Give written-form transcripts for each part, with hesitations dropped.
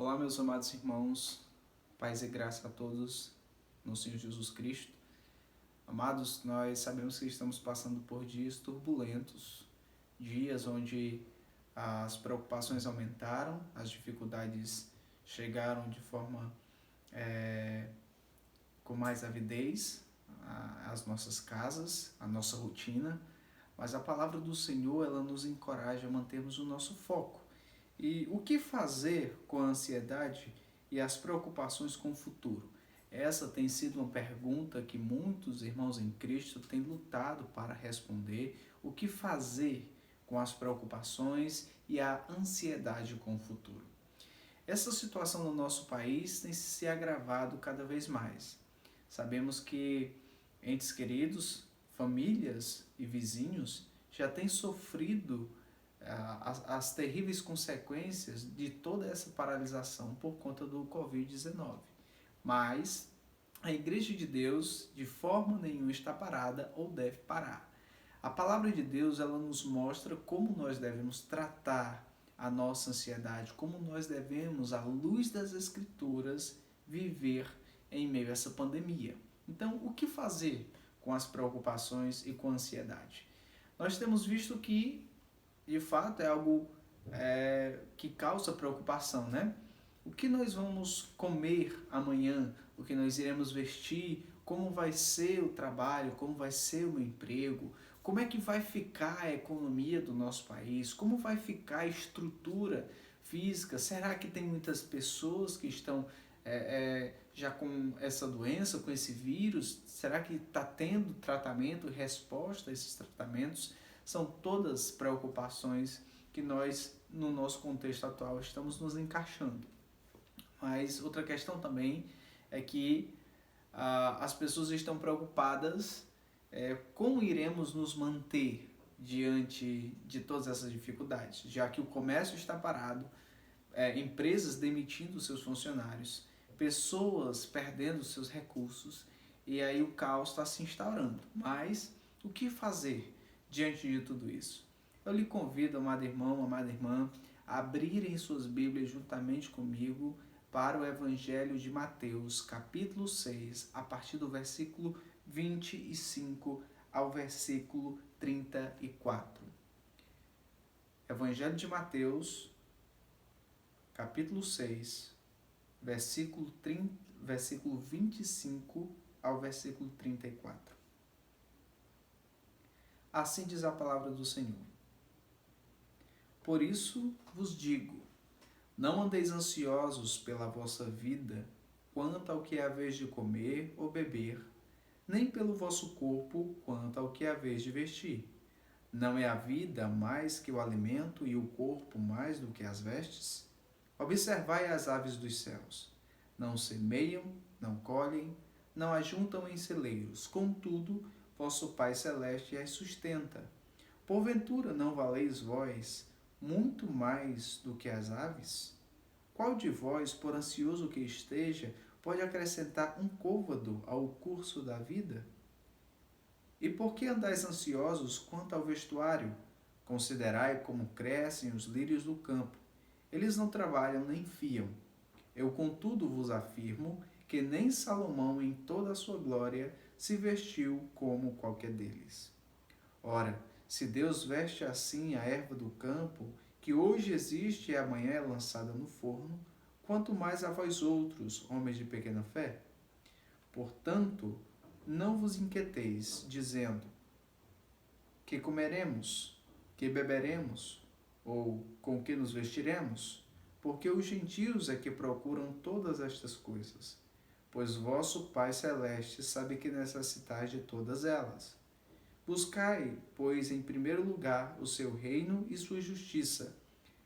Olá, meus amados irmãos, paz e graça a todos no Senhor Jesus Cristo. Amados, nós sabemos que estamos passando por dias turbulentos, dias onde as preocupações aumentaram, as dificuldades chegaram de forma com mais avidez às nossas casas, à nossa rotina, mas a palavra do Senhor, ela nos encoraja a mantermos o nosso foco. E o que fazer com a ansiedade e as preocupações com o futuro? Essa tem sido uma pergunta que muitos irmãos em Cristo têm lutado para responder. O que fazer com as preocupações e a ansiedade com o futuro? Essa situação no nosso país tem se agravado cada vez mais. Sabemos que entes queridos, famílias e vizinhos já têm sofrido as terríveis consequências de toda essa paralisação por conta do Covid-19. Mas a Igreja de Deus de forma nenhuma está parada ou deve parar. A palavra de Deus, ela nos mostra como nós devemos tratar a nossa ansiedade, como nós devemos, à luz das Escrituras, viver em meio a essa pandemia. Então, o que fazer com as preocupações e com a ansiedade? Nós temos visto que de fato é algo que causa preocupação, né? O que nós vamos comer amanhã, o que nós iremos vestir, como vai ser o trabalho, como vai ser o emprego, como é que vai ficar a economia do nosso país, como vai ficar a estrutura física, será que tem muitas pessoas que estão já com essa doença, com esse vírus, será que está tendo tratamento, resposta a esses tratamentos? São todas preocupações que nós, no nosso contexto atual, estamos nos encaixando. Mas outra questão também é que as pessoas estão preocupadas como iremos nos manter diante de todas essas dificuldades, já que o comércio está parado, empresas demitindo seus funcionários, pessoas perdendo seus recursos, e aí o caos está se instaurando. Mas o que fazer diante de tudo isso? Eu lhe convido, amado irmão, amada irmã, a abrirem suas Bíblias juntamente comigo para o Evangelho de Mateus, capítulo 6, a partir do versículo 25 ao versículo 34. Evangelho de Mateus, capítulo 6, versículo 25 ao versículo 34. Assim diz a palavra do Senhor. Por isso vos digo, não andeis ansiosos pela vossa vida, quanto ao que haveis de comer ou beber, nem pelo vosso corpo, quanto ao que haveis de vestir. Não é a vida mais que o alimento e o corpo mais do que as vestes? Observai as aves dos céus. Não semeiam, não colhem, não ajuntam em celeiros, contudo, vosso Pai Celeste as sustenta. Porventura não valeis vós muito mais do que as aves? Qual de vós, por ansioso que esteja, pode acrescentar um côvado ao curso da vida? E por que andais ansiosos quanto ao vestuário? Considerai como crescem os lírios do campo. Eles não trabalham nem fiam. Eu, contudo, vos afirmo que nem Salomão, em toda a sua glória, se vestiu como qualquer deles. Ora, se Deus veste assim a erva do campo, que hoje existe e amanhã é lançada no forno, quanto mais a vós outros, homens de pequena fé? Portanto, não vos inquieteis, dizendo, que comeremos, que beberemos, ou com que nos vestiremos? Porque os gentios é que procuram todas estas coisas, pois vosso Pai Celeste sabe que necessitais de todas elas. Buscai, pois, em primeiro lugar o seu reino e sua justiça,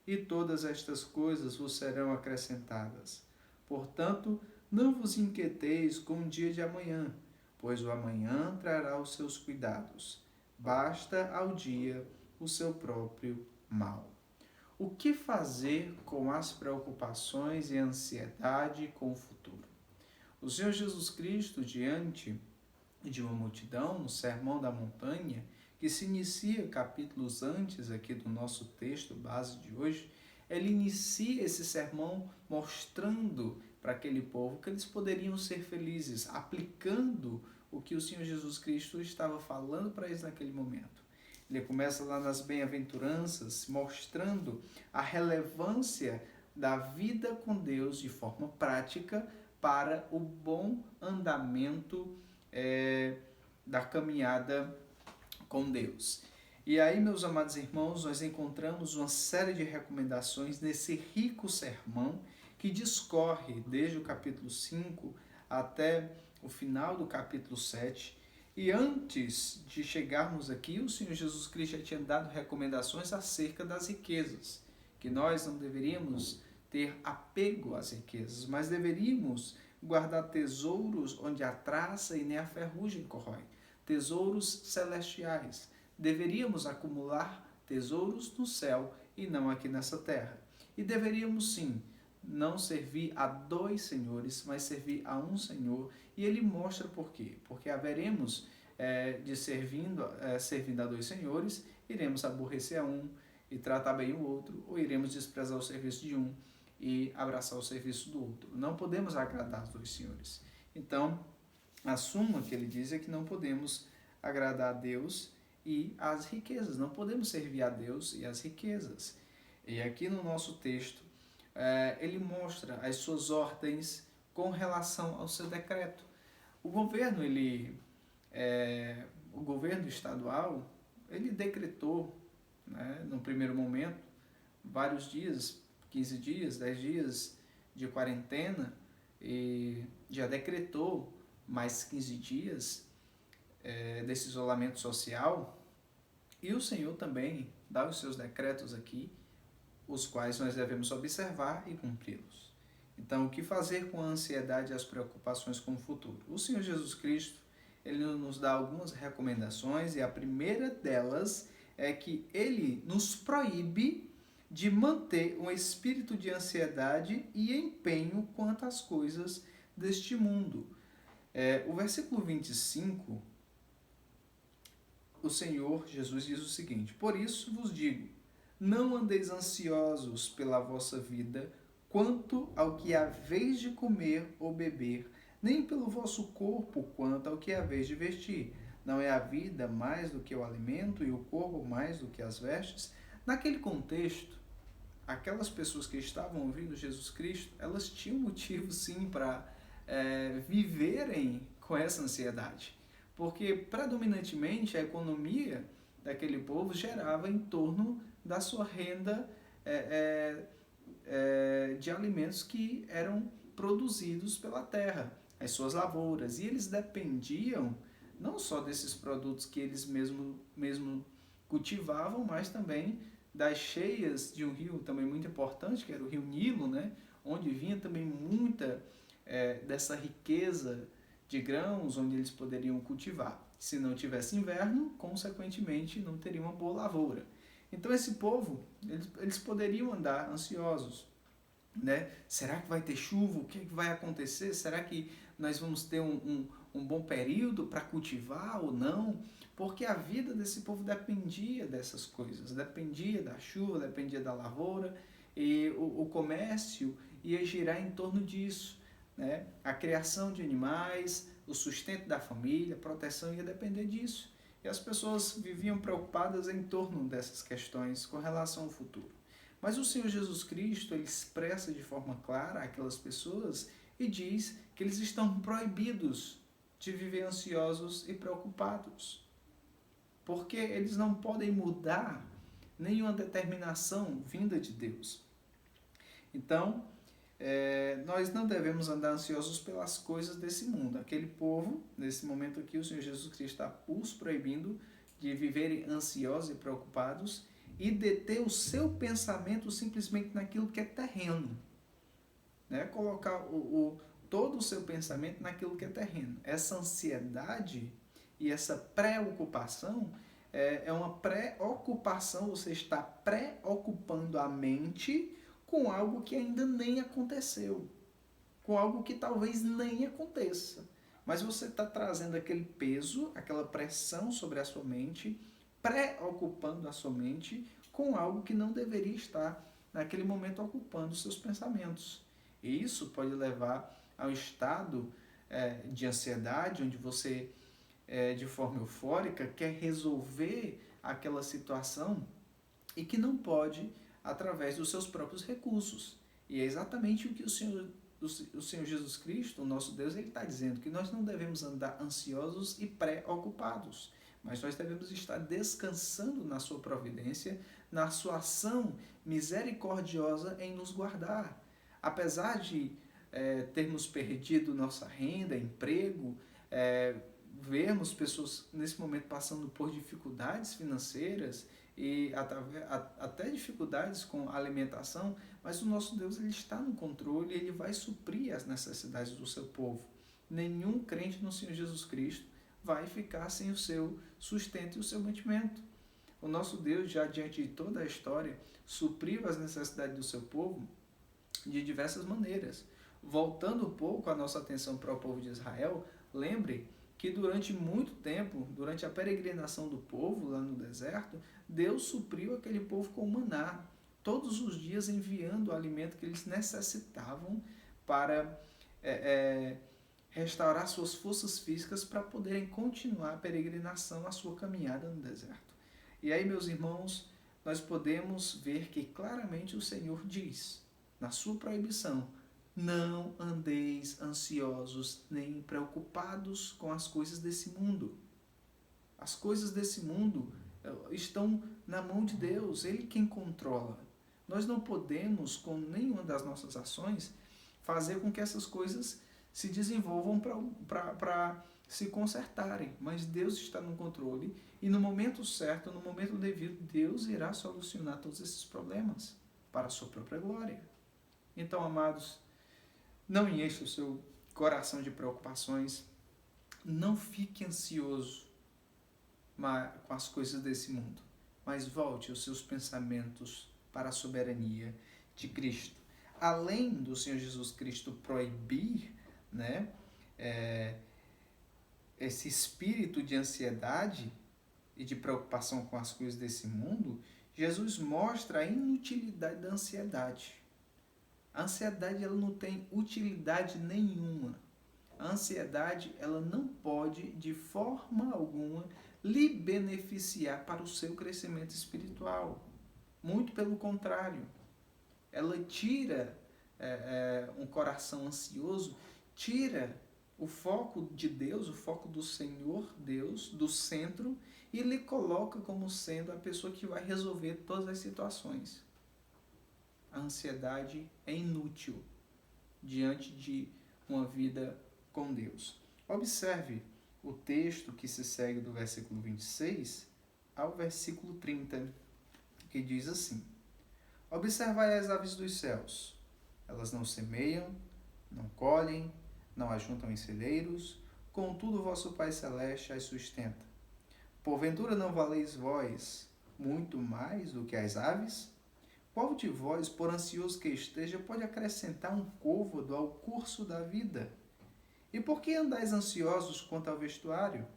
e todas estas coisas vos serão acrescentadas. Portanto, não vos inquieteis com o dia de amanhã, pois o amanhã trará os seus cuidados. Basta ao dia o seu próprio mal. O que fazer com as preocupações e ansiedade com o futuro? O Senhor Jesus Cristo, diante de uma multidão, no Sermão da Montanha, que se inicia capítulos antes aqui do nosso texto base de hoje, ele inicia esse sermão mostrando para aquele povo que eles poderiam ser felizes, aplicando o que o Senhor Jesus Cristo estava falando para eles naquele momento. Ele começa lá nas bem-aventuranças, mostrando a relevância da vida com Deus de forma prática para o bom andamento da caminhada com Deus. E aí, meus amados irmãos, nós encontramos uma série de recomendações nesse rico sermão que discorre desde o capítulo 5 até o final do capítulo 7. E antes de chegarmos aqui, o Senhor Jesus Cristo já tinha dado recomendações acerca das riquezas, que nós não deveríamos ter apego às riquezas, mas deveríamos guardar tesouros onde a traça e nem a ferrugem corrói, tesouros celestiais. Deveríamos acumular tesouros no céu e não aqui nessa terra. E deveríamos sim não servir a dois senhores, mas servir a um Senhor. E ele mostra por quê. Porque haveremos servindo a dois senhores, iremos aborrecer a um e tratar bem o outro, ou iremos desprezar o serviço de um e abraçar o serviço do outro. Não podemos agradar os dois senhores. Então, a suma que ele diz é que não podemos agradar a Deus e as riquezas. Não podemos servir a Deus e as riquezas. E aqui no nosso texto, ele mostra as suas ordens com relação ao seu decreto. O governo, o governo estadual, ele decretou, né, no primeiro momento, vários dias, 15 dias, 10 dias de quarentena, e já decretou mais 15 dias desse isolamento social, e o Senhor também dá os seus decretos aqui, os quais nós devemos observar e cumpri-los. Então, o que fazer com a ansiedade e as preocupações com o futuro? O Senhor Jesus Cristo, ele nos dá algumas recomendações, e a primeira delas é que ele nos proíbe de manter um espírito de ansiedade e empenho quanto às coisas deste mundo. O versículo 25, o Senhor Jesus diz o seguinte: por isso vos digo, não andeis ansiosos pela vossa vida, quanto ao que haveis de comer ou beber, nem pelo vosso corpo, quanto ao que haveis de vestir. Não é a vida mais do que o alimento e o corpo mais do que as vestes? Naquele contexto, aquelas pessoas que estavam ouvindo Jesus Cristo, elas tinham motivo sim para viverem com essa ansiedade. Porque predominantemente a economia daquele povo gerava em torno da sua renda de alimentos que eram produzidos pela terra, as suas lavouras. E eles dependiam não só desses produtos que eles mesmo cultivavam, mas também das cheias de um rio também muito importante, que era o rio Nilo, né? Onde vinha também muita dessa riqueza de grãos, onde eles poderiam cultivar. Se não tivesse inverno, consequentemente não teria uma boa lavoura. Então esse povo, eles poderiam andar ansiosos, né? Será que vai ter chuva? O que vai acontecer? Será que nós vamos ter um bom período para cultivar ou não? Porque a vida desse povo dependia dessas coisas, dependia da chuva, dependia da lavoura, e o comércio ia girar em torno disso, né? A criação de animais, o sustento da família, a proteção ia depender disso. E as pessoas viviam preocupadas em torno dessas questões com relação ao futuro. Mas o Senhor Jesus Cristo, ele expressa de forma clara aquelas pessoas e diz que eles estão proibidos de viver ansiosos e preocupados, porque eles não podem mudar nenhuma determinação vinda de Deus. Então, nós não devemos andar ansiosos pelas coisas desse mundo. Aquele povo, nesse momento aqui, o Senhor Jesus Cristo está os proibindo de viverem ansiosos e preocupados e deter o seu pensamento simplesmente naquilo que é terreno, né? Colocar todo o seu pensamento naquilo que é terreno. Essa ansiedade e essa preocupação é uma preocupação, você está preocupando a mente com algo que ainda nem aconteceu, com algo que talvez nem aconteça. Mas você está trazendo aquele peso, aquela pressão sobre a sua mente, preocupando a sua mente com algo que não deveria estar naquele momento ocupando os seus pensamentos. E isso pode levar ao estado de ansiedade, onde você, de forma eufórica, quer resolver aquela situação e que não pode através dos seus próprios recursos. E é exatamente o que o Senhor Jesus Cristo, o nosso Deus, ele está dizendo, que nós não devemos andar ansiosos e preocupados, mas nós devemos estar descansando na sua providência, na sua ação misericordiosa em nos guardar. Apesar de termos perdido nossa renda, emprego, vermos pessoas nesse momento passando por dificuldades financeiras e até dificuldades com a alimentação, mas o nosso Deus, ele está no controle, ele vai suprir as necessidades do seu povo. Nenhum crente no Senhor Jesus Cristo vai ficar sem o seu sustento e o seu mantimento. O nosso Deus, já diante de toda a história, supriu as necessidades do seu povo de diversas maneiras. Voltando um pouco a nossa atenção para o povo de Israel, lembre que durante muito tempo, durante a peregrinação do povo lá no deserto, Deus supriu aquele povo com maná, todos os dias enviando o alimento que eles necessitavam para restaurar suas forças físicas para poderem continuar a peregrinação, a sua caminhada no deserto. E aí, meus irmãos, nós podemos ver que claramente o Senhor diz, na sua proibição, não andeis ansiosos nem preocupados com as coisas desse mundo. As coisas desse mundo estão na mão de Deus, Ele quem controla. Nós não podemos, com nenhuma das nossas ações, fazer com que essas coisas se desenvolvam para se consertarem, mas Deus está no controle e no momento certo, no momento devido, Deus irá solucionar todos esses problemas para a sua própria glória. Então, amados, não encha o seu coração de preocupações, não fique ansioso com as coisas desse mundo, mas volte os seus pensamentos para a soberania de Cristo. Além do Senhor Jesus Cristo proibir, esse espírito de ansiedade e de preocupação com as coisas desse mundo, Jesus mostra a inutilidade da ansiedade. A ansiedade, ela não tem utilidade nenhuma. A ansiedade, ela não pode de forma alguma lhe beneficiar para o seu crescimento espiritual. Muito pelo contrário. Ela tira um coração ansioso, tira o foco de Deus, o foco do Senhor Deus, do centro, e lhe coloca como sendo a pessoa que vai resolver todas as situações. A ansiedade é inútil diante de uma vida com Deus. Observe o texto que se segue do versículo 26 ao versículo 30, que diz assim: Observai as aves dos céus, elas não semeiam, não colhem, não ajuntam em celeiros, contudo vosso Pai Celeste as sustenta. Porventura não valeis vós muito mais do que as aves? Qual de vós, por ansioso que esteja, pode acrescentar um côvado ao curso da vida? E por que andais ansiosos quanto ao vestuário?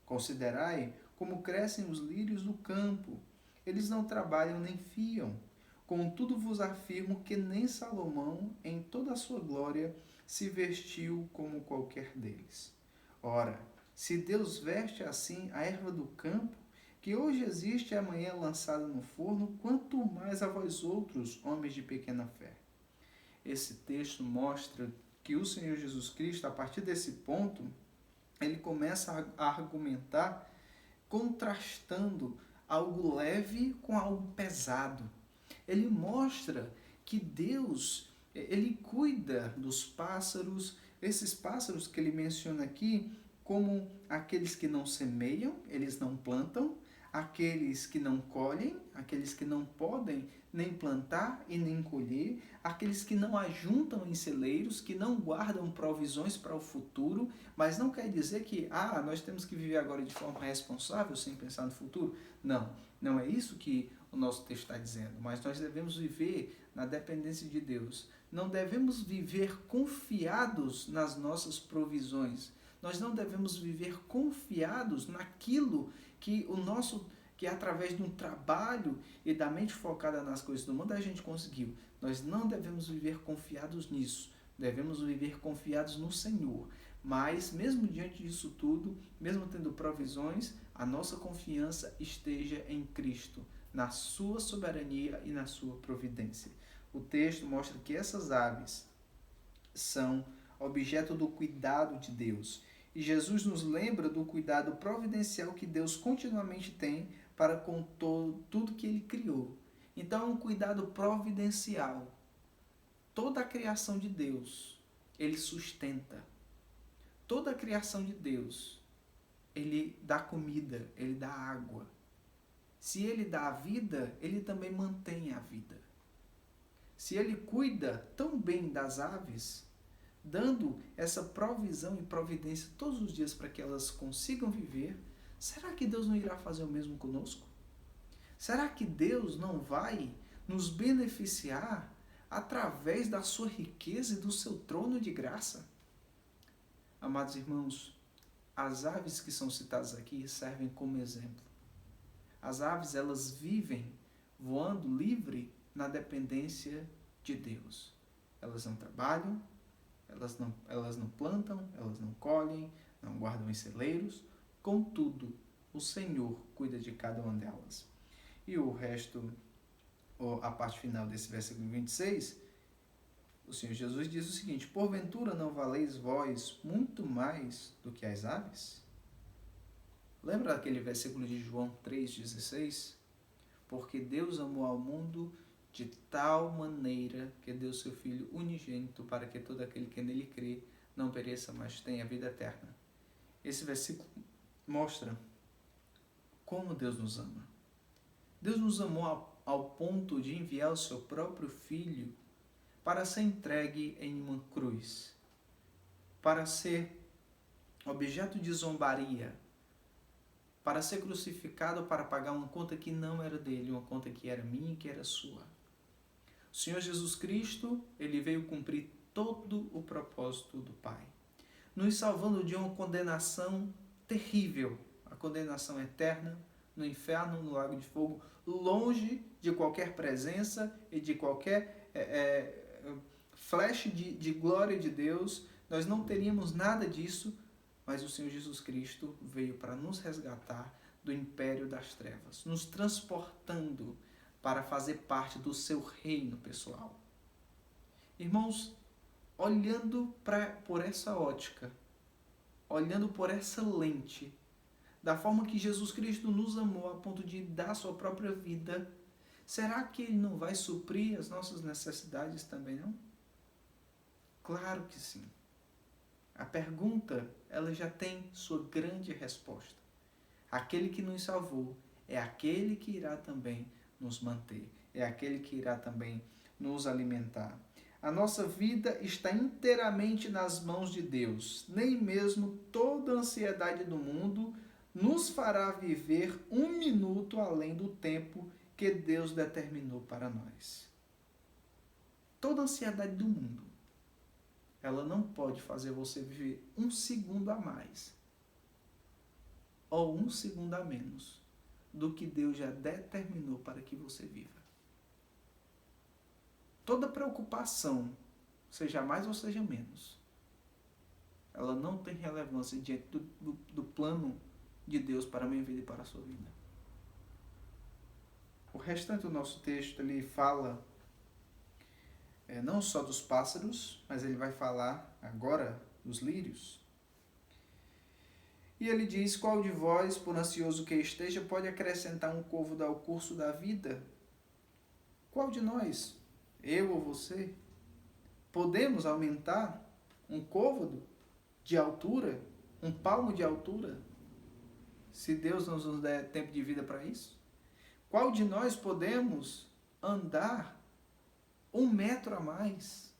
Considerai como crescem os lírios do campo. Eles não trabalham nem fiam. Contudo vos afirmo que nem Salomão, em toda a sua glória, se vestiu como qualquer deles. Ora, se Deus veste assim a erva do campo, que hoje existe e amanhã é lançada no forno, quanto mais a vós outros, homens de pequena fé. Esse texto mostra que o Senhor Jesus Cristo, a partir desse ponto, ele começa a argumentar contrastando algo leve com algo pesado. Ele mostra que Deus, ele cuida dos pássaros, esses pássaros que ele menciona aqui, como aqueles que não semeiam, eles não plantam, aqueles que não colhem, aqueles que não podem nem plantar e nem colher, aqueles que não ajuntam em celeiros, que não guardam provisões para o futuro, mas não quer dizer que nós temos que viver agora de forma responsável, sem pensar no futuro. Não é isso que o nosso texto está dizendo, mas nós devemos viver na dependência de Deus. Não devemos viver confiados nas nossas provisões. Nós não devemos viver confiados naquilo que que através de um trabalho e da mente focada nas coisas do mundo a gente conseguiu. Nós não devemos viver confiados nisso. Devemos viver confiados no Senhor. Mas, mesmo diante disso tudo, mesmo tendo provisões, a nossa confiança esteja em Cristo, na sua soberania e na sua providência. O texto mostra que essas aves são objeto do cuidado de Deus. E Jesus nos lembra do cuidado providencial que Deus continuamente tem para com tudo que Ele criou. Então é um cuidado providencial. Toda a criação de Deus, Ele sustenta. Toda a criação de Deus, Ele dá comida, Ele dá água. Se Ele dá a vida, Ele também mantém a vida. Se Ele cuida tão bem das aves, dando essa provisão e providência todos os dias para que elas consigam viver, será que Deus não irá fazer o mesmo conosco? Será que Deus não vai nos beneficiar através da sua riqueza e do seu trono de graça? Amados irmãos, as aves que são citadas aqui servem como exemplo. As aves, elas vivem voando livre na dependência de Deus. Elas não trabalham, elas não plantam, elas não colhem, não guardam em celeiros. Contudo, o Senhor cuida de cada uma delas. E o resto, a parte final desse versículo 26, o Senhor Jesus diz o seguinte: porventura não valeis vós muito mais do que as aves? Lembra aquele versículo de João 3,16? Porque Deus amou ao mundo de tal maneira que deu seu Filho unigênito para que todo aquele que nele crê não pereça, mas tenha vida eterna. Esse versículo mostra como Deus nos ama. Deus nos amou ao ponto de enviar o seu próprio Filho para ser entregue em uma cruz, para ser objeto de zombaria, para ser crucificado, para pagar uma conta que não era dele, uma conta que era minha e que era sua. O Senhor Jesus Cristo, ele veio cumprir todo o propósito do Pai, nos salvando de uma condenação terrível, a condenação eterna no inferno, no lago de fogo, longe de qualquer presença e de qualquer flash de glória de Deus. Nós não teríamos nada disso, mas o Senhor Jesus Cristo veio para nos resgatar do império das trevas, nos transportando para fazer parte do seu reino pessoal. Irmãos, olhando por essa ótica, olhando por essa lente, da forma que Jesus Cristo nos amou a ponto de dar sua própria vida, será que Ele não vai suprir as nossas necessidades também, não? Claro que sim. A pergunta, ela já tem sua grande resposta. Aquele que nos salvou é aquele que irá também nos manter, é aquele que irá também nos alimentar. A nossa vida está inteiramente nas mãos de Deus. Nem mesmo toda a ansiedade do mundo nos fará viver um minuto além do tempo que Deus determinou para nós. Toda a ansiedade do mundo, ela não pode fazer você viver um segundo a mais ou um segundo a menos do que Deus já determinou para que você viva. Toda preocupação, seja mais ou seja menos, ela não tem relevância diante do plano de Deus para a minha vida e para a sua vida. O restante do nosso texto, ele fala não só dos pássaros, mas ele vai falar agora dos lírios. E ele diz: qual de vós, por ansioso que esteja, pode acrescentar um côvado ao curso da vida? Qual de nós, eu ou você, podemos aumentar um côvado de altura, um palmo de altura, se Deus nos der tempo de vida para isso? Qual de nós podemos andar 1 metro a mais,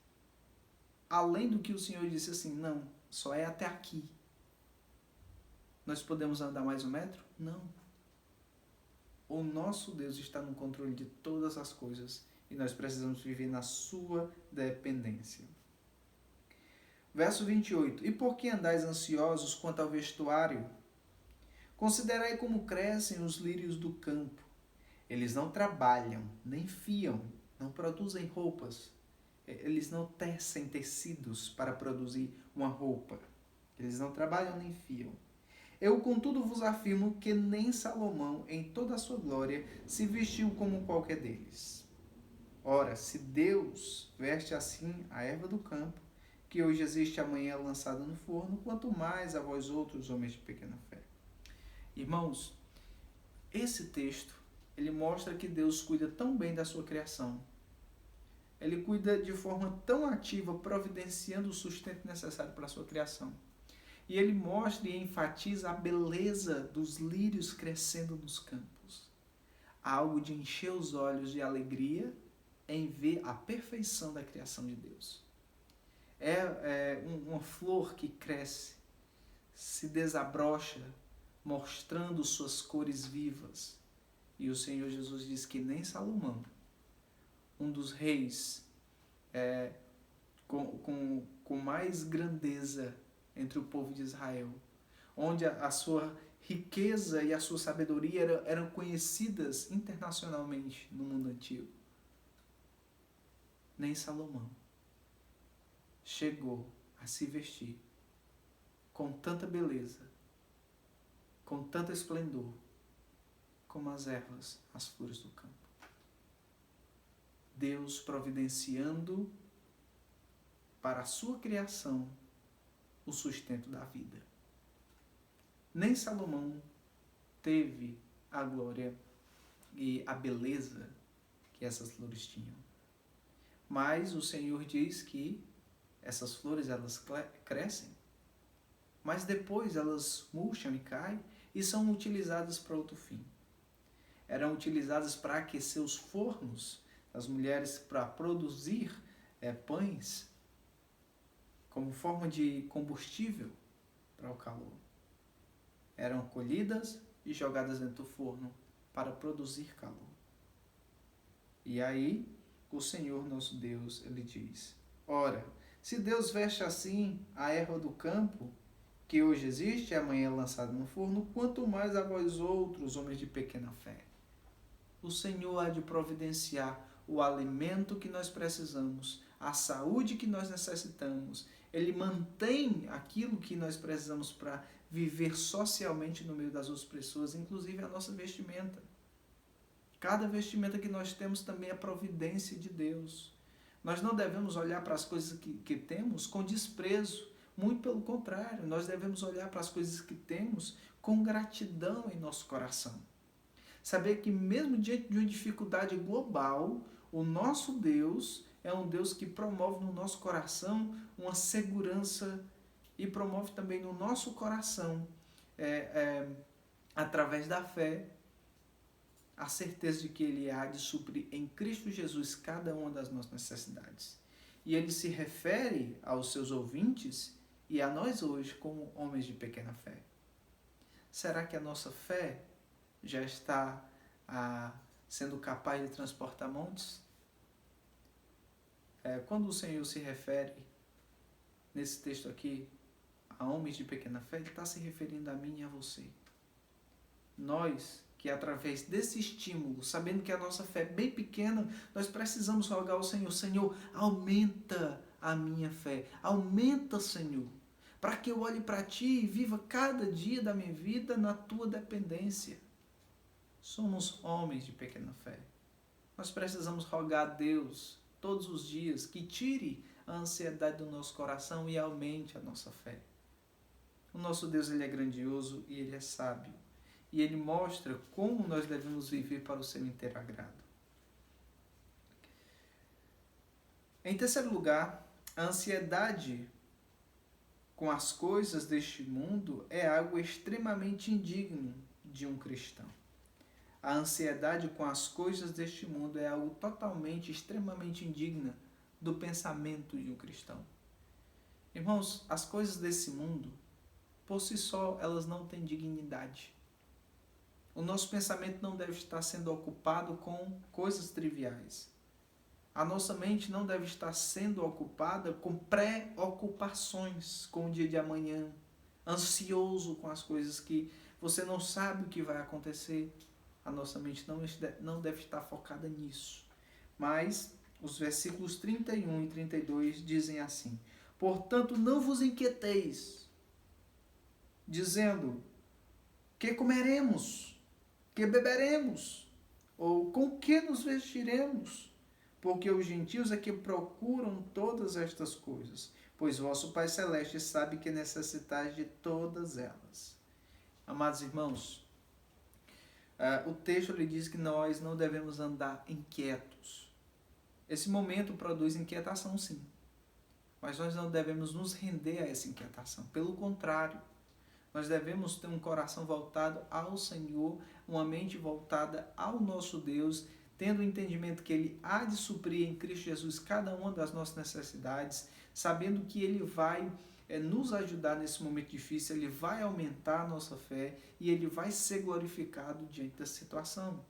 além do que o Senhor disse assim, não, só é até aqui. Nós podemos andar mais 1 metro? Não. O nosso Deus está no controle de todas as coisas e nós precisamos viver na sua dependência. Verso 28. E por que andais ansiosos quanto ao vestuário? Considerai como crescem os lírios do campo. Eles não trabalham, nem fiam, não produzem roupas. Eles não tecem tecidos para produzir uma roupa. Eles não trabalham nem fiam. Eu, contudo, vos afirmo que nem Salomão, em toda a sua glória, se vestiu como qualquer deles. Ora, se Deus veste assim a erva do campo, que hoje existe e amanhã é lançada no forno, quanto mais a vós outros, homens de pequena fé. Irmãos, esse texto, ele mostra que Deus cuida tão bem da sua criação. Ele cuida de forma tão ativa, providenciando o sustento necessário para a sua criação. E ele mostra e enfatiza a beleza dos lírios crescendo nos campos. Há algo de encher os olhos de alegria em ver a perfeição da criação de Deus. Uma flor que cresce, se desabrocha, mostrando suas cores vivas. E o Senhor Jesus diz que nem Salomão, um dos reis com mais grandeza entre o povo de Israel, onde a sua riqueza e a sua sabedoria eram conhecidas internacionalmente no mundo antigo. Nem Salomão chegou a se vestir com tanta beleza, com tanto esplendor, como as ervas, as flores do campo. Deus providenciando para a sua criação o sustento da vida. Nem Salomão teve a glória e a beleza que essas flores tinham. Mas o Senhor diz que essas flores, elas crescem, mas depois elas murcham e caem e são utilizadas para outro fim. Eram utilizadas para aquecer os fornos das mulheres para produzir pães como forma de combustível para o calor. Eram colhidas e jogadas dentro do forno para produzir calor. E aí, o Senhor nosso Deus, ele diz: ora, se Deus veste assim a erva do campo, que hoje existe e amanhã é lançada no forno, quanto mais a vós outros, homens de pequena fé. O Senhor há de providenciar o alimento que nós precisamos, a saúde que nós necessitamos. Ele mantém aquilo que nós precisamos para viver socialmente no meio das outras pessoas, inclusive a nossa vestimenta. Cada vestimenta que nós temos também é providência de Deus. Nós não devemos olhar para as coisas que temos com desprezo. Muito pelo contrário, nós devemos olhar para as coisas que temos com gratidão em nosso coração. Saber que mesmo diante de uma dificuldade global, o nosso Deus é um Deus que promove no nosso coração uma segurança e promove também no nosso coração, através da fé, a certeza de que Ele há de suprir em Cristo Jesus cada uma das nossas necessidades. E Ele se refere aos seus ouvintes e a nós hoje como homens de pequena fé. Será que a nossa fé já está sendo capaz de transportar montes? Quando o Senhor se refere, nesse texto aqui, a homens de pequena fé, Ele está se referindo a mim e a você. Nós, que através desse estímulo, sabendo que a nossa fé é bem pequena, nós precisamos rogar ao Senhor: Senhor, aumenta a minha fé, aumenta, Senhor, para que eu olhe para Ti e viva cada dia da minha vida na Tua dependência. Somos homens de pequena fé. Nós precisamos rogar a Deus todos os dias que tire a ansiedade do nosso coração e aumente a nossa fé. O nosso Deus, Ele é grandioso e Ele é sábio. E Ele mostra como nós devemos viver para o seu inteiro agrado. Em terceiro lugar, a ansiedade com as coisas deste mundo é algo extremamente indigno de um cristão. A ansiedade com as coisas deste mundo é algo totalmente, extremamente indigna do pensamento de um cristão. Irmãos, as coisas desse mundo, por si só, elas não têm dignidade. O nosso pensamento não deve estar sendo ocupado com coisas triviais. A nossa mente não deve estar sendo ocupada com preocupações com o dia de amanhã, ansioso com as coisas que você não sabe o que vai acontecer. A nossa mente não deve estar focada nisso. Mas os versículos 31 e 32 dizem assim: portanto, não vos inquieteis, dizendo: que comeremos? Que beberemos? Ou com que nos vestiremos? Porque os gentios é que procuram todas estas coisas, pois vosso Pai Celeste sabe que necessitais de todas elas. Amados irmãos, o texto lhe diz que nós não devemos andar inquietos. Esse momento produz inquietação, sim, mas nós não devemos nos render a essa inquietação. Pelo contrário, nós devemos ter um coração voltado ao Senhor, uma mente voltada ao nosso Deus, tendo o entendimento que Ele há de suprir em Cristo Jesus cada uma das nossas necessidades, sabendo que Ele vai nos ajudar nesse momento difícil, Ele vai aumentar a nossa fé e Ele vai ser glorificado diante da situação.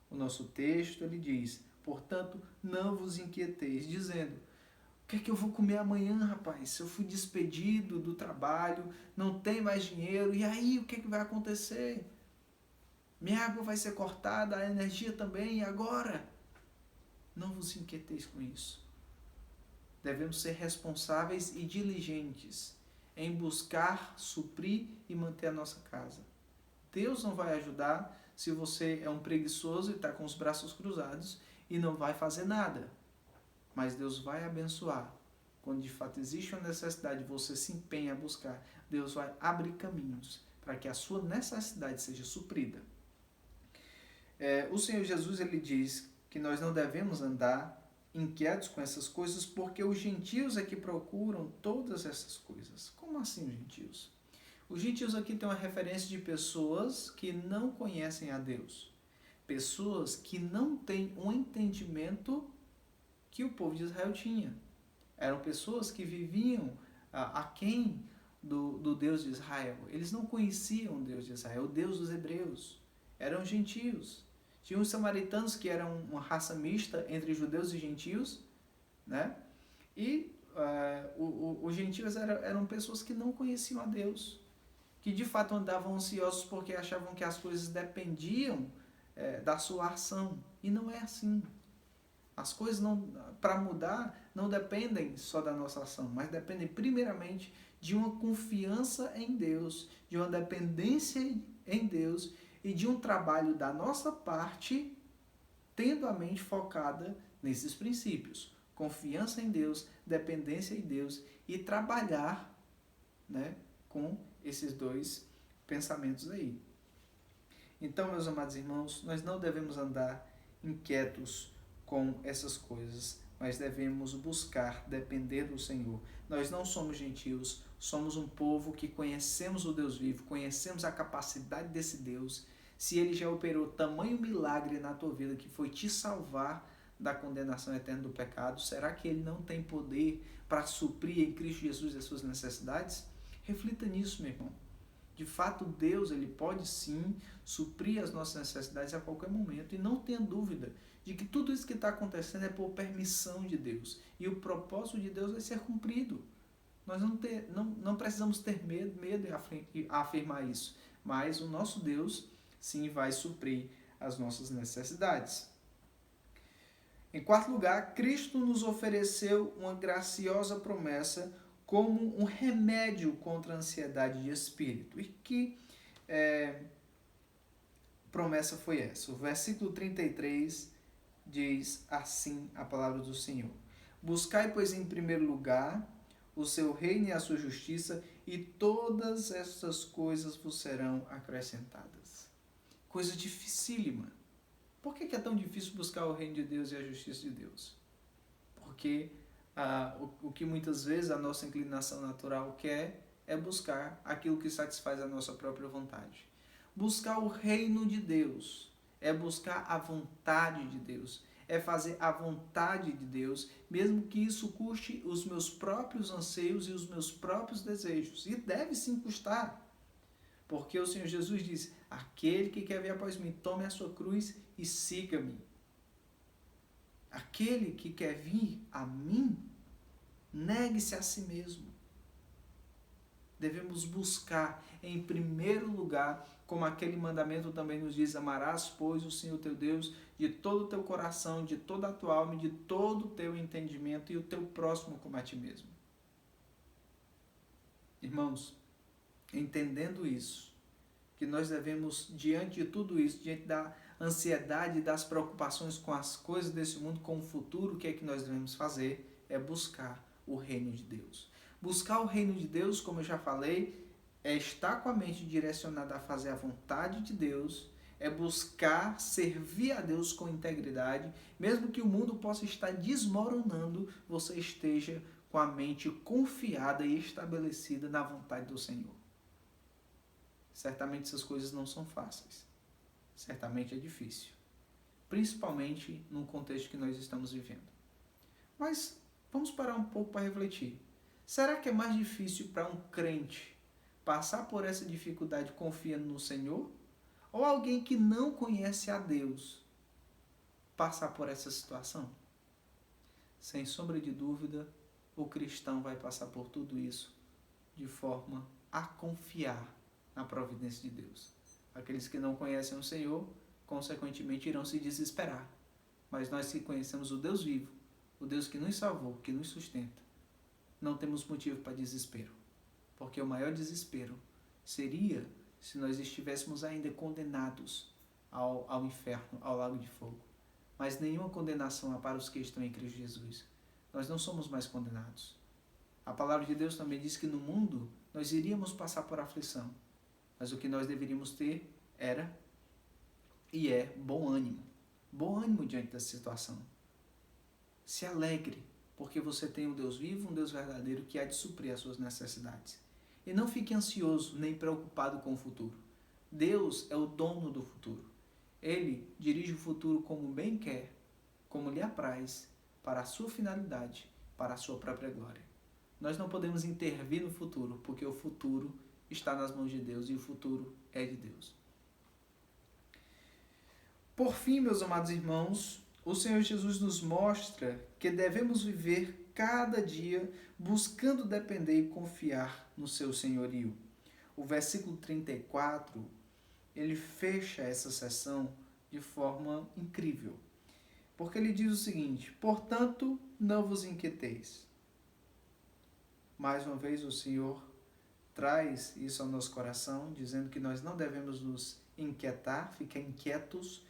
O nosso texto, ele diz: portanto, não vos inquieteis, dizendo: o que é que eu vou comer amanhã, rapaz? Se eu fui despedido do trabalho, não tenho mais dinheiro, e aí o que é que vai acontecer? Minha água vai ser cortada, a energia também, e agora? Não vos inquieteis com isso. Devemos ser responsáveis e diligentes em buscar, suprir e manter a nossa casa. Deus não vai ajudar se você é um preguiçoso e está com os braços cruzados e não vai fazer nada. Mas Deus vai abençoar. Quando de fato existe uma necessidade, você se empenha a buscar, Deus vai abrir caminhos para que a sua necessidade seja suprida. O Senhor Jesus, ele diz que nós não devemos andar inquietos com essas coisas, porque os gentios é que procuram todas essas coisas. Como assim os gentios? Os gentios aqui tem uma referência de pessoas que não conhecem a Deus. Pessoas que não têm um entendimento que o povo de Israel tinha. Eram pessoas que viviam aquém do Deus de Israel. Eles não conheciam o Deus de Israel, o Deus dos hebreus. Eram gentios. Tinham os samaritanos, que eram uma raça mista entre judeus e gentios, né? E os gentios eram pessoas que não conheciam a Deus, que de fato andavam ansiosos porque achavam que as coisas dependiam da sua ação. E não é assim. As coisas, para mudar, não dependem só da nossa ação, mas dependem primeiramente de uma confiança em Deus, de uma dependência em Deus e de um trabalho da nossa parte, tendo a mente focada nesses princípios. Confiança em Deus, dependência em Deus e trabalhar, né, com esses dois pensamentos aí. Então, meus amados irmãos, nós não devemos andar inquietos com essas coisas, mas devemos buscar depender do Senhor. Nós não somos gentios, somos um povo que conhecemos o Deus vivo, conhecemos a capacidade desse Deus. Se Ele já operou tamanho milagre na tua vida, que foi te salvar da condenação eterna do pecado, será que Ele não tem poder para suprir em Cristo Jesus as suas necessidades? Reflita nisso, meu irmão. De fato, Deus, ele pode sim suprir as nossas necessidades a qualquer momento. E não tenha dúvida de que tudo isso que está acontecendo é por permissão de Deus. E o propósito de Deus vai ser cumprido. Nós não precisamos ter medo em afirmar isso. Mas o nosso Deus, sim, vai suprir as nossas necessidades. Em quarto lugar, Cristo nos ofereceu uma graciosa promessa como um remédio contra a ansiedade de espírito. E que promessa foi essa? O versículo 33 diz assim a palavra do Senhor: buscai, pois, em primeiro lugar o seu reino e a sua justiça, e todas essas coisas vos serão acrescentadas. Coisa dificílima. Por que é tão difícil buscar o reino de Deus e a justiça de Deus? Porque o que muitas vezes a nossa inclinação natural quer é buscar aquilo que satisfaz a nossa própria vontade. Buscar o reino de Deus é buscar a vontade de Deus, é fazer a vontade de Deus, mesmo que isso custe os meus próprios anseios e os meus próprios desejos. E deve sim custar, porque o Senhor Jesus diz: aquele que quer vir após mim, tome a sua cruz e siga-me. Aquele que quer vir a mim, negue-se a si mesmo. devemos buscar em primeiro lugar, como aquele mandamento também nos diz, amarás, pois, o Senhor teu Deus de todo o teu coração, de toda a tua alma, de todo o teu entendimento e o teu próximo como a ti mesmo. Irmãos, entendendo isso, que nós devemos, diante de tudo isso, diante da ansiedade e das preocupações com as coisas desse mundo, com o futuro, o que é que nós devemos fazer? É buscar o reino de Deus. Buscar o reino de Deus, como eu já falei, é estar com a mente direcionada a fazer a vontade de Deus, é buscar servir a Deus com integridade, mesmo que o mundo possa estar desmoronando, você esteja com a mente confiada e estabelecida na vontade do Senhor. Certamente essas coisas não são fáceis. Certamente é difícil. Principalmente no contexto que nós estamos vivendo. Mas vamos parar um pouco para refletir. Será que é mais difícil para um crente passar por essa dificuldade confiando no Senhor? Ou alguém que não conhece a Deus passar por essa situação? Sem sombra de dúvida, o cristão vai passar por tudo isso de forma a confiar na providência de Deus. Aqueles que não conhecem o Senhor, consequentemente, irão se desesperar. Mas nós que conhecemos o Deus vivo, o Deus que nos salvou, que nos sustenta, não temos motivo para desespero. Porque o maior desespero seria se nós estivéssemos ainda condenados ao inferno, ao lago de fogo. Mas nenhuma condenação há para os que estão em Cristo Jesus. Nós não somos mais condenados. A palavra de Deus também diz que no mundo nós iríamos passar por aflição. Mas o que nós deveríamos ter era e é bom ânimo. Bom ânimo diante da situação. Se alegre, porque você tem um Deus vivo, um Deus verdadeiro que há de suprir as suas necessidades. E não fique ansioso nem preocupado com o futuro. Deus é o dono do futuro. Ele dirige o futuro como bem quer, como lhe apraz, para a sua finalidade, para a sua própria glória. Nós não podemos intervir no futuro, porque o futuro está nas mãos de Deus e o futuro é de Deus. Por fim, meus amados irmãos, o Senhor Jesus nos mostra que devemos viver cada dia buscando depender e confiar no seu senhorio. O versículo 34, ele fecha essa sessão de forma incrível, porque ele diz o seguinte: portanto, não vos inquieteis. Mais uma vez o Senhor traz isso ao nosso coração, dizendo que nós não devemos nos inquietar, ficar inquietos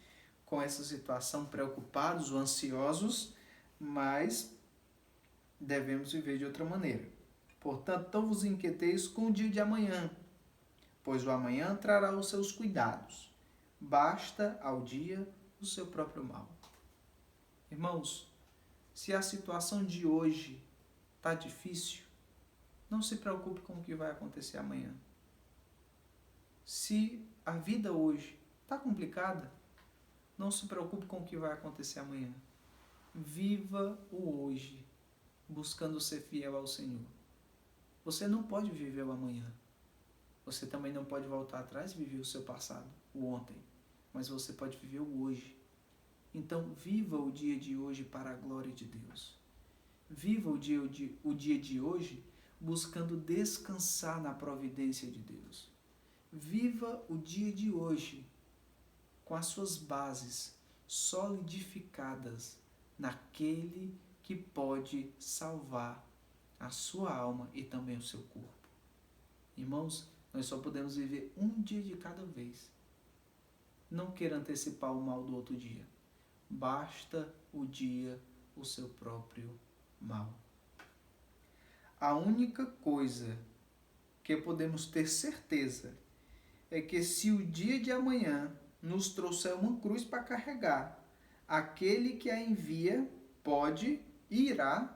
com essa situação, preocupados ou ansiosos, mas devemos viver de outra maneira. Portanto, não vos inquieteis com o dia de amanhã, pois o amanhã trará os seus cuidados. Basta ao dia o seu próprio mal. Irmãos, se a situação de hoje está difícil, não se preocupe com o que vai acontecer amanhã. Se a vida hoje está complicada, não se preocupe com o que vai acontecer amanhã. Viva o hoje, buscando ser fiel ao Senhor. Você não pode viver o amanhã. Você também não pode voltar atrás e viver o seu passado, o ontem. Mas você pode viver o hoje. Então, viva o dia de hoje para a glória de Deus. Viva o dia de hoje buscando descansar na providência de Deus. Viva o dia de hoje com as suas bases solidificadas naquele que pode salvar a sua alma e também o seu corpo. Irmãos, nós só podemos viver um dia de cada vez. Não queira antecipar o mal do outro dia. Basta o dia o seu próprio mal. A única coisa que podemos ter certeza é que se o dia de amanhã nos trouxer uma cruz para carregar, aquele que a envia pode e irá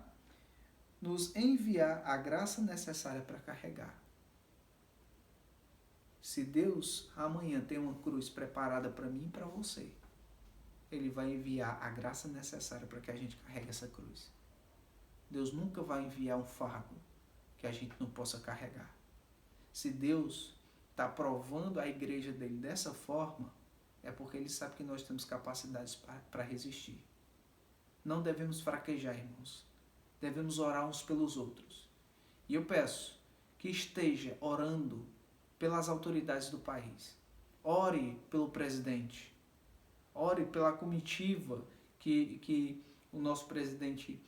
nos enviar a graça necessária para carregar. Se Deus amanhã tem uma cruz preparada para mim e para você, Ele vai enviar a graça necessária para que a gente carregue essa cruz. Deus nunca vai enviar um fardo que a gente não possa carregar. Se Deus está provando a igreja dele dessa forma, é porque Ele sabe que nós temos capacidades para resistir. Não devemos fraquejar, irmãos. Devemos orar uns pelos outros. E eu peço que que esteja orando pelas autoridades do país. Ore pelo presidente. Ore pela comitiva que o nosso presidente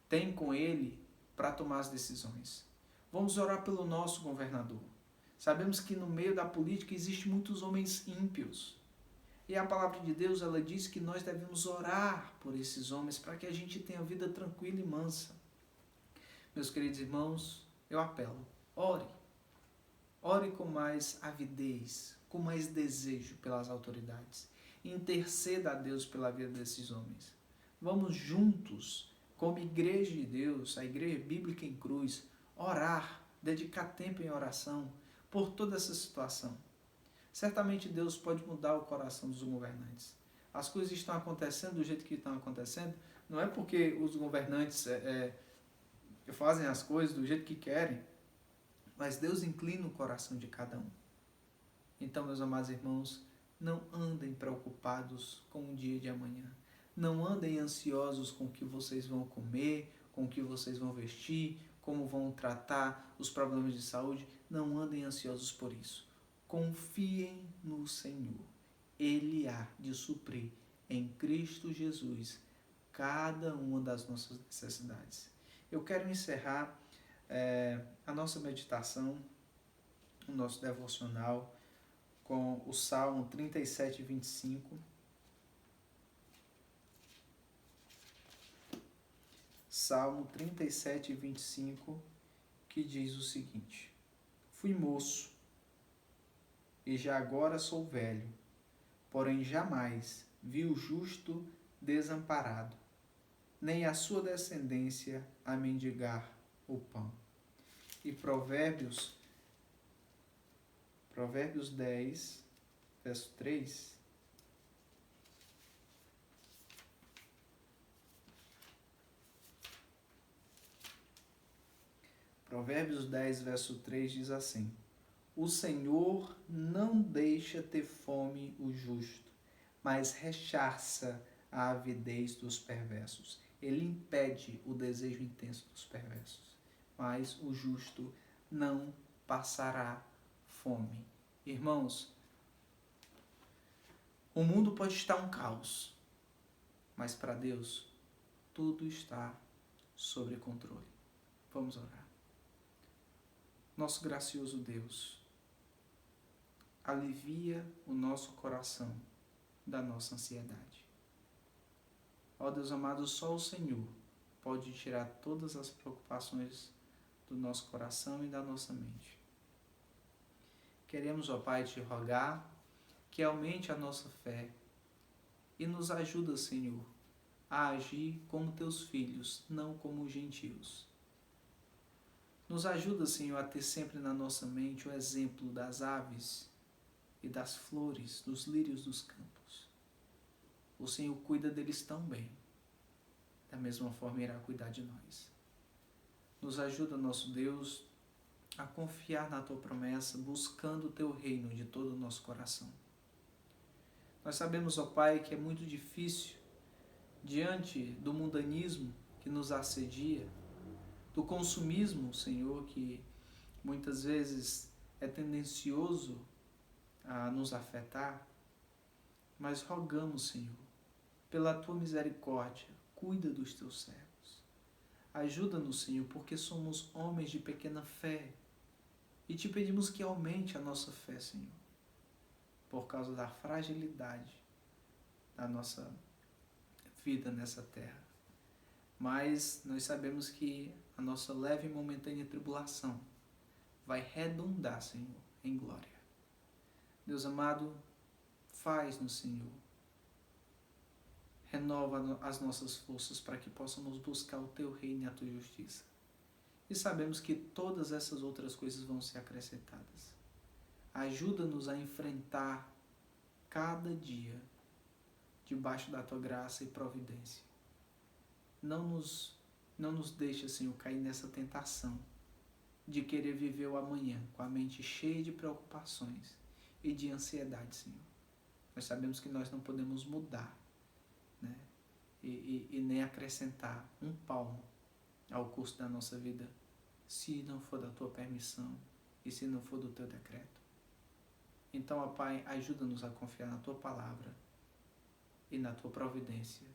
tem com ele para tomar as decisões. Vamos orar pelo nosso governador. Sabemos que no meio da política existem muitos homens ímpios. E a palavra de Deus, ela diz que nós devemos orar por esses homens para que a gente tenha vida tranquila e mansa. Meus queridos irmãos, eu apelo, ore. Ore com mais avidez, com mais desejo pelas autoridades. Interceda a Deus pela vida desses homens. Vamos juntos, como igreja de Deus, a Igreja Bíblica em Cruz, orar, dedicar tempo em oração por toda essa situação. Certamente Deus pode mudar o coração dos governantes. As coisas estão acontecendo do jeito que estão acontecendo, não é porque os governantes fazem as coisas do jeito que querem, mas Deus inclina o coração de cada um. Então, meus amados irmãos, não andem preocupados com o dia de amanhã. Não andem ansiosos com o que vocês vão comer, com o que vocês vão vestir, como vão tratar os problemas de saúde. Não andem ansiosos por isso. Confiem no Senhor. Ele há de suprir em Cristo Jesus cada uma das nossas necessidades. Eu quero encerrar a nossa meditação, o nosso devocional, com o Salmo 37, 25. Salmo 37, 25, que diz o seguinte: Fui moço, e já agora sou velho, porém jamais vi o justo desamparado, nem a sua descendência a mendigar o pão. E Provérbios 10, verso 3, Provérbios 10, verso 3 diz assim: O Senhor não deixa ter fome o justo, mas rechaça a avidez dos perversos. Ele impede o desejo intenso dos perversos, mas o justo não passará fome. Irmãos, o mundo pode estar um caos, mas para Deus tudo está sob controle. Vamos orar. Nosso gracioso Deus, alivia o nosso coração da nossa ansiedade. Ó Deus amado, só o Senhor pode tirar todas as preocupações do nosso coração e da nossa mente. Queremos, ó Pai, te rogar que aumente a nossa fé e nos ajuda, Senhor, a agir como teus filhos, não como gentios. Nos ajuda, Senhor, a ter sempre na nossa mente o exemplo das aves e das flores, dos lírios dos campos. O Senhor cuida deles tão bem, da mesma forma irá cuidar de nós. Nos ajuda, nosso Deus, a confiar na Tua promessa, buscando o Teu reino de todo o nosso coração. Nós sabemos, ó Pai, que é muito difícil, diante do mundanismo que nos assedia, do consumismo, Senhor, que muitas vezes é tendencioso a nos afetar, mas rogamos, Senhor, pela Tua misericórdia, cuida dos Teus servos. Ajuda-nos, Senhor, porque somos homens de pequena fé e Te pedimos que aumente a nossa fé, Senhor, por causa da fragilidade da nossa vida nessa terra. Mas nós sabemos que a nossa leve e momentânea tribulação vai redundar, Senhor, em glória. Deus amado, faz-nos, Senhor, renova as nossas forças para que possamos buscar o Teu reino e a Tua justiça. E sabemos que todas essas outras coisas vão ser acrescentadas. Ajuda-nos a enfrentar cada dia debaixo da Tua graça e providência. Não nos deixa, Senhor, cair nessa tentação de querer viver o amanhã com a mente cheia de preocupações e de ansiedade, Senhor. Nós sabemos que nós não podemos mudar, né? E nem acrescentar um palmo ao curso da nossa vida se não for da tua permissão e se não for do teu decreto. Então, ó Pai, ajuda-nos a confiar na tua palavra e na tua providência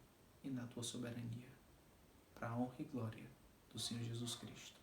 e na tua soberania, para a honra e glória do Senhor Jesus Cristo.